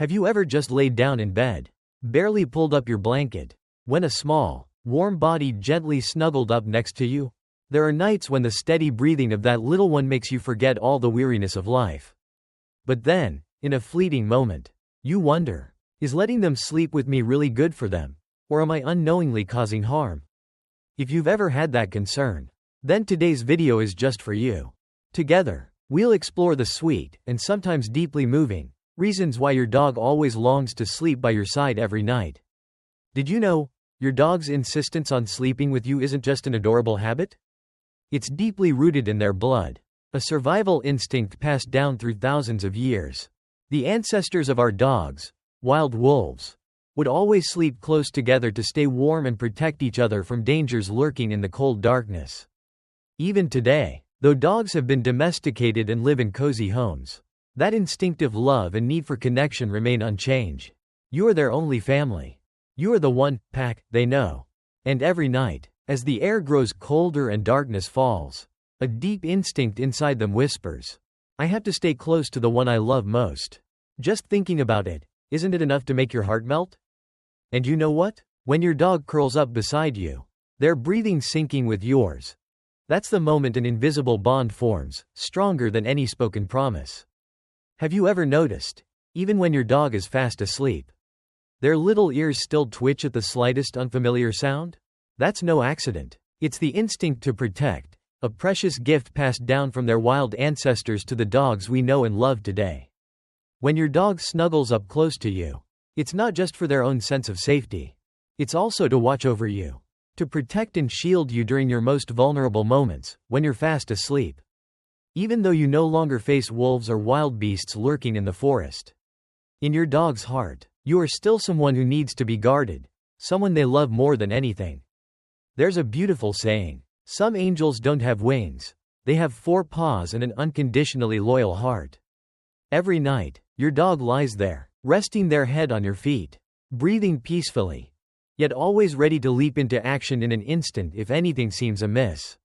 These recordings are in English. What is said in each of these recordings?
Have you ever just laid down in bed, barely pulled up your blanket, when a small, warm body gently snuggled up next to you? There are nights when the steady breathing of that little one makes you forget all the weariness of life. But then, in a fleeting moment, you wonder, is letting them sleep with me really good for them, or am I unknowingly causing harm? If you've ever had that concern, then today's video is just for you. Together, we'll explore the sweet, and sometimes deeply moving, reasons why your dog always longs to sleep by your side every night. Did you know, your dog's insistence on sleeping with you isn't just an adorable habit? It's deeply rooted in their blood, a survival instinct passed down through thousands of years. The ancestors of our dogs, wild wolves, would always sleep close together to stay warm and protect each other from dangers lurking in the cold darkness. Even today, though dogs have been domesticated and live in cozy homes, that instinctive love and need for connection remain unchanged. You are their only family. You are the one pack they know. And every night, as the air grows colder and darkness falls, a deep instinct inside them whispers, I have to stay close to the one I love most. Just thinking about it, isn't it enough to make your heart melt? And you know what? When your dog curls up beside you, their breathing syncing with yours, that's the moment an invisible bond forms, stronger than any spoken promise. Have you ever noticed, even when your dog is fast asleep, their little ears still twitch at the slightest unfamiliar sound? That's no accident. It's the instinct to protect, a precious gift passed down from their wild ancestors to the dogs we know and love today. When your dog snuggles up close to you, it's not just for their own sense of safety. It's also to watch over you, to protect and shield you during your most vulnerable moments, when you're fast asleep. Even though you no longer face wolves or wild beasts lurking in the forest, in your dog's heart, you are still someone who needs to be guarded, someone they love more than anything. There's a beautiful saying, some angels don't have wings, they have 4 paws and an unconditionally loyal heart. Every night, your dog lies there, resting their head on your feet, breathing peacefully, yet always ready to leap into action in an instant if anything seems amiss.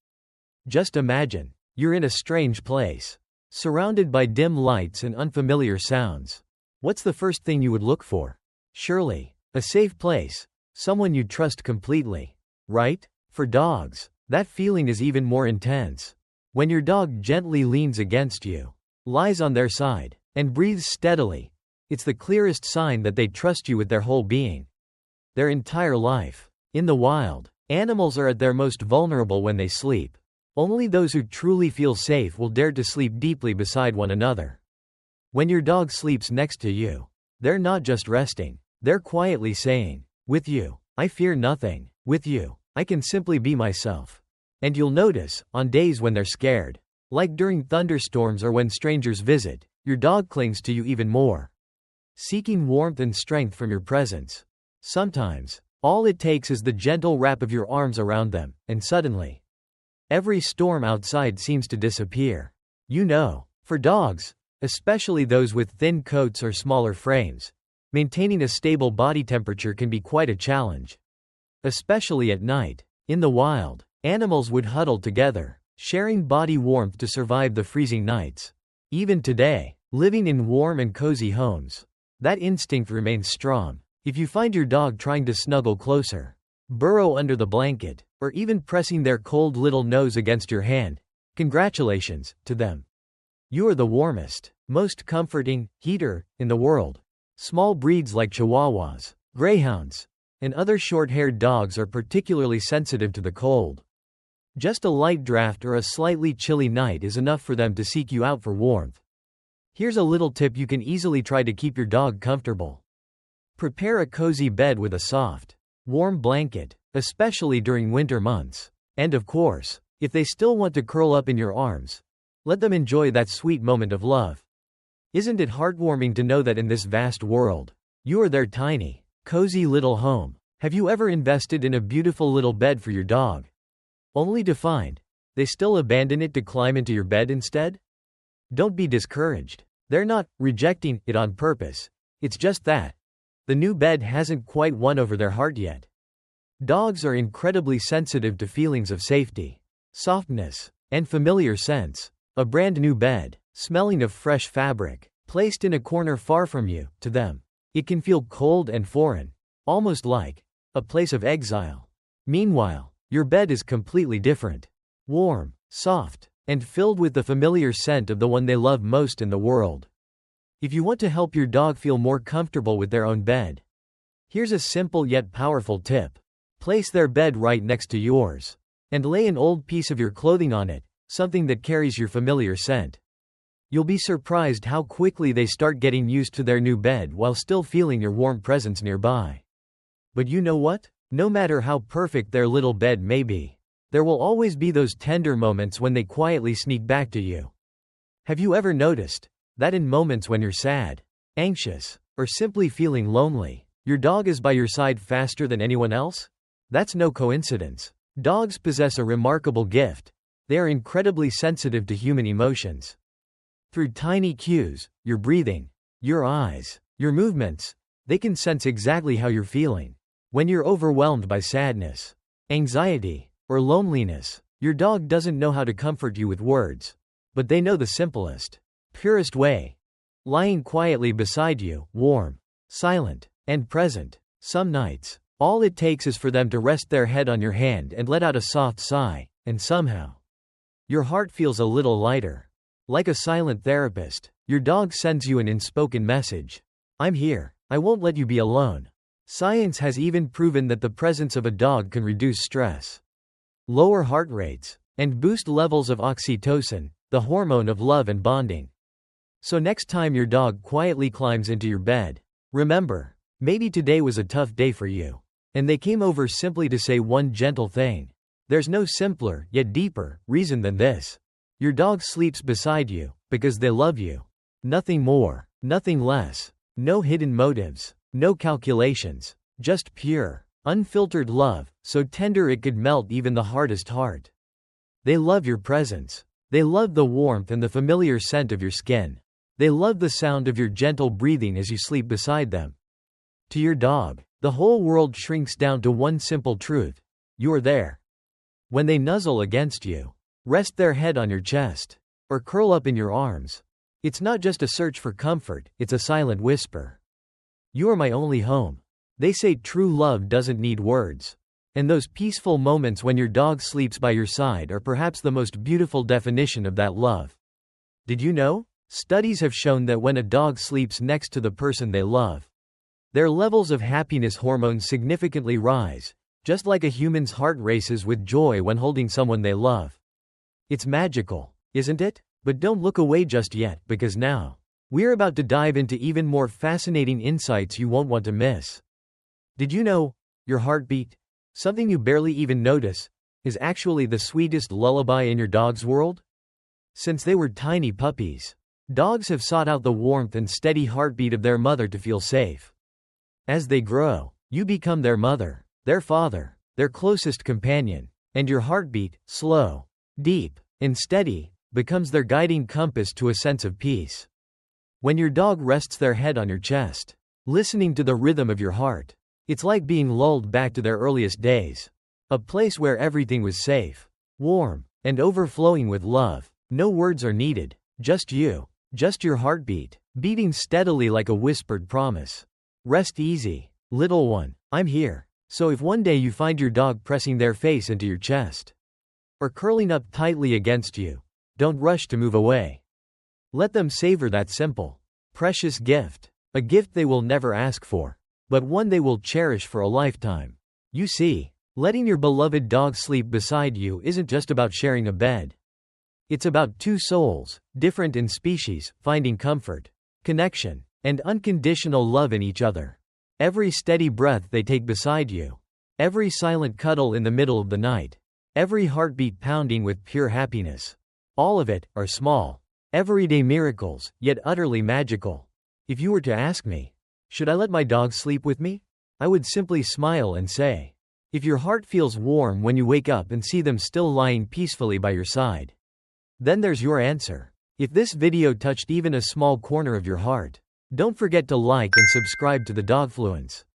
Just imagine, you're in a strange place, surrounded by dim lights and unfamiliar sounds. What's the first thing you would look for? Surely, a safe place, someone you trust completely. Right? For dogs, that feeling is even more intense. When your dog gently leans against you, lies on their side, and breathes steadily, it's the clearest sign that they trust you with their whole being. Their entire life. In the wild, animals are at their most vulnerable when they sleep. Only those who truly feel safe will dare to sleep deeply beside one another. When your dog sleeps next to you, they're not just resting, they're quietly saying, with you, I fear nothing. With you, I can simply be myself. And you'll notice, on days when they're scared, like during thunderstorms or when strangers visit, your dog clings to you even more, seeking warmth and strength from your presence. Sometimes, all it takes is the gentle wrap of your arms around them, and suddenly, every storm outside seems to disappear. You know, for dogs, especially those with thin coats or smaller frames, maintaining a stable body temperature can be quite a challenge. Especially at night. In the wild, animals would huddle together, sharing body warmth to survive the freezing nights. Even today, living in warm and cozy homes, that instinct remains strong. If you find your dog trying to snuggle closer, burrow under the blanket, or even pressing their cold little nose against your hand, congratulations to them. You are the warmest, most comforting heater in the world. Small breeds like Chihuahuas, Greyhounds, and other short-haired dogs are particularly sensitive to the cold. Just a light draft or a slightly chilly night is enough for them to seek you out for warmth. Here's a little tip you can easily try to keep your dog comfortable. Prepare a cozy bed with a soft, warm blanket, especially during winter months. And of course, if they still want to curl up in your arms, let them enjoy that sweet moment of love. Isn't it heartwarming to know that in this vast world, you are their tiny, cozy little home? Have you ever invested in a beautiful little bed for your dog, only to find they still abandon it to climb into your bed instead? Don't be discouraged. They're not rejecting it on purpose. It's just that the new bed hasn't quite won over their heart yet. Dogs are incredibly sensitive to feelings of safety, softness, and familiar scents. A brand new bed, smelling of fresh fabric, placed in a corner far from you, to them, It can feel cold and foreign, almost like a place of exile. Meanwhile, your bed is completely different. Warm, soft, and filled with the familiar scent of the one they love most in the world. If you want to help your dog feel more comfortable with their own bed, here's a simple yet powerful tip. Place their bed right next to yours, and lay an old piece of your clothing on it, something that carries your familiar scent. You'll be surprised how quickly they start getting used to their new bed while still feeling your warm presence nearby. But you know what? No matter how perfect their little bed may be, there will always be those tender moments when they quietly sneak back to you. Have you ever noticed that in moments when you're sad, anxious, or simply feeling lonely, your dog is by your side faster than anyone else? That's no coincidence. Dogs possess a remarkable gift. They are incredibly sensitive to human emotions. Through tiny cues, your breathing, your eyes, your movements, they can sense exactly how you're feeling. When you're overwhelmed by sadness, anxiety, or loneliness, your dog doesn't know how to comfort you with words, but they know the simplest, purest way. Lying quietly beside you, warm, silent, and present. Some nights, all it takes is for them to rest their head on your hand and let out a soft sigh, and somehow, your heart feels a little lighter. Like a silent therapist, your dog sends you an unspoken message. I'm here. I won't let you be alone. Science has even proven that the presence of a dog can reduce stress, lower heart rates, and boost levels of oxytocin, the hormone of love and bonding. So next time your dog quietly climbs into your bed, remember, maybe today was a tough day for you, and they came over simply to say one gentle thing. There's no simpler, yet deeper, reason than this. Your dog sleeps beside you, because they love you. Nothing more, nothing less. No hidden motives, no calculations. Just pure, unfiltered love, so tender it could melt even the hardest heart. They love your presence. They love the warmth and the familiar scent of your skin. They love the sound of your gentle breathing as you sleep beside them. To your dog, the whole world shrinks down to one simple truth. You're there. When they nuzzle against you, rest their head on your chest, or curl up in your arms, it's not just a search for comfort, it's a silent whisper. You are my only home. They say true love doesn't need words. And those peaceful moments when your dog sleeps by your side are perhaps the most beautiful definition of that love. Did you know? Studies have shown that when a dog sleeps next to the person they love, their levels of happiness hormones significantly rise, just like a human's heart races with joy when holding someone they love. It's magical, isn't it? But don't look away just yet, because now, we're about to dive into even more fascinating insights you won't want to miss. Did you know, your heartbeat, something you barely even notice, is actually the sweetest lullaby in your dog's world? Since they were tiny puppies, dogs have sought out the warmth and steady heartbeat of their mother to feel safe. As they grow, you become their mother, their father, their closest companion, and your heartbeat, slow, deep, and steady, becomes their guiding compass to a sense of peace. When your dog rests their head on your chest, listening to the rhythm of your heart, it's like being lulled back to their earliest days. A place where everything was safe, warm, and overflowing with love. No words are needed, just you, just your heartbeat, beating steadily like a whispered promise. Rest easy, little one, I'm here. So if one day you find your dog pressing their face into your chest, or curling up tightly against you, don't rush to move away. Let them savor that simple, precious gift, a gift they will never ask for, but one they will cherish for a lifetime. You see, letting your beloved dog sleep beside you isn't just about sharing a bed. It's about two souls, different in species, finding comfort, connection, and unconditional love in each other. Every steady breath they take beside you, every silent cuddle in the middle of the night, every heartbeat pounding with pure happiness. All of it are small, everyday miracles, yet utterly magical. If you were to ask me, should I let my dog sleep with me? I would simply smile and say, if your heart feels warm when you wake up and see them still lying peacefully by your side, then there's your answer. If this video touched even a small corner of your heart, don't forget to like and subscribe to the Dogfluence.